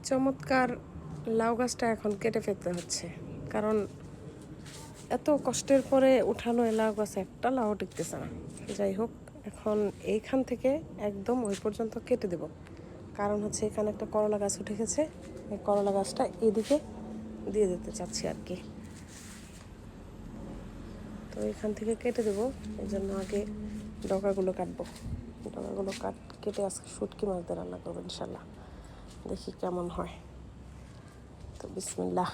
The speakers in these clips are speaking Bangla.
চমৎকার লাউ গাছটা এখন কেটে ফেলতে হচ্ছে, কারণ এত কষ্টের পরে উঠানো এই লাউ গাছে একটা লাউ টিকতেছে না। যাই হোক, এখন এইখান থেকে একদম ওই পর্যন্ত কেটে দেব, কারণ হচ্ছে এখানে একটা করলা গাছ উঠে গেছে। এই করলা গাছটা এদিকে দিয়ে দিতে চাচ্ছি আর কি। তো এখান থেকে কেটে দেবো, এই জন্য আগে ডগাগুলো কাটবো। ডগাগুলো কেটে আজকে শুটকি মাছ দিয়ে রান্না করবো ইনশাল্লাহ। দেখি কেমন হয়। তো বিসমিল্লাহ।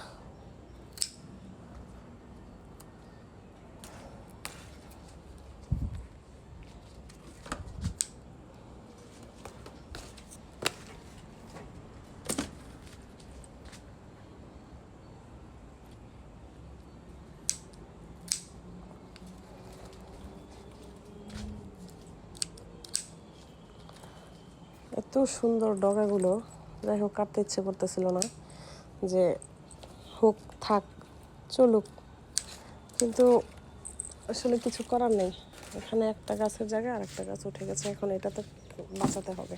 এত সুন্দর ডগাগুলো, যাই হোক কাটতে ইচ্ছে করতেছিল না, যে হোক থাক চলুক, কিন্তু আসলে কিছু করার নেই। এখানে একটা গাছের জায়গায় আর একটা গাছ উঠে গেছে, এখন এটা তো বাঁচাতে হবে।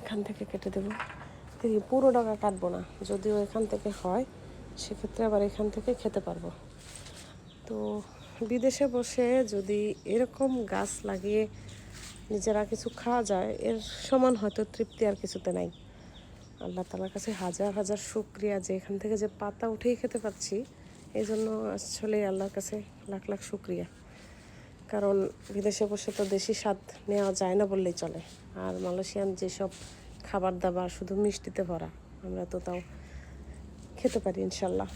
এখান থেকে কেটে দেবো। দেখি পুরো ডগা কাটবো না, যদিও এখান থেকে হয় সেক্ষেত্রে আবার এখান থেকে খেতে পারবো। তো বিদেশে বসে যদি এরকম গাছ লাগিয়ে নিজেরা কিছু খাওয়া যায়, এর সমান হয়তো তৃপ্তি আর কিছুতে নাই। আল্লাহ তাআলার কাছে হাজার হাজার শুকরিয়া যে এখান থেকে যে পাতা উঠেই খেতে পাচ্ছি, এই জন্য আসলে আল্লাহর কাছে লাখ লাখ শুকরিয়া। কারণ বিদেশে বসে তো দেশি স্বাদ নেওয়া যায় না বললেই চলে। আর মালয়েশিয়ান যেসব খাবার দাবার শুধু মিষ্টিতে ভরা, আমরা তো তাও খেতে পারি ইনশাল্লাহ।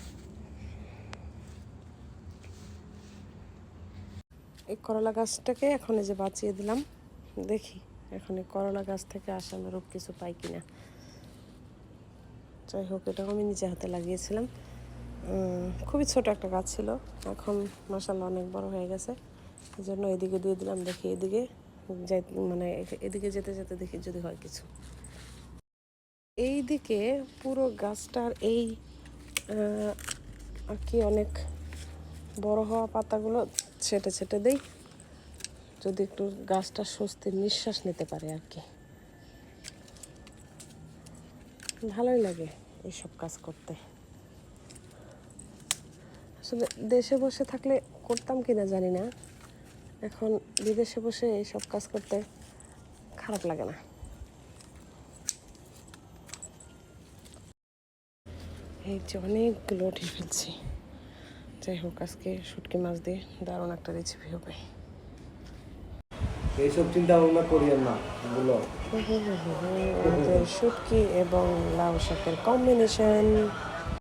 এই করলা গাছটাকে এখন এই যে বাঁচিয়ে দিলাম। দেখি এখন এই করলা গাছ থেকে আশানুরূপ কিছু পাই কিনা। যাই হোক, এটাও আমি নিজে হাতে লাগিয়েছিলাম। খুবই ছোট একটা গাছ ছিল, এখন মাশাআল্লাহ অনেক বড় হয়ে গেছে। এই জন্য এদিকে দিয়ে দিলাম। দেখি এদিকে মানে এদিকে যেতে যেতে দেখি যদি হয় কিছু। এই দিকে পুরো গাছটার এই আর কি অনেক বড় হওয়া পাতাগুলো ছেটে ছেটে দেই, যদি একটু গাছটা স্বস্তির নিঃশ্বাস নিতে পারে আর কি। ভালোই লাগে এইসব কাজ করতে। আসলে দেশে বসে থাকলে করতাম কিনা জানি না, এখন বিদেশে বসে এইসব কাজ করতে খারাপ লাগে না। এই যে অনেকগুলো উঠে ফেলছি। যাই হোক, আজকে শুটকি মাছ দিয়ে দারুণ একটা রেসিপি হবে। এইসব চিন্তা ভাবনা করিয়েন না বলো। শুটকি এবং লাউ শাকের কম্বিনেশন।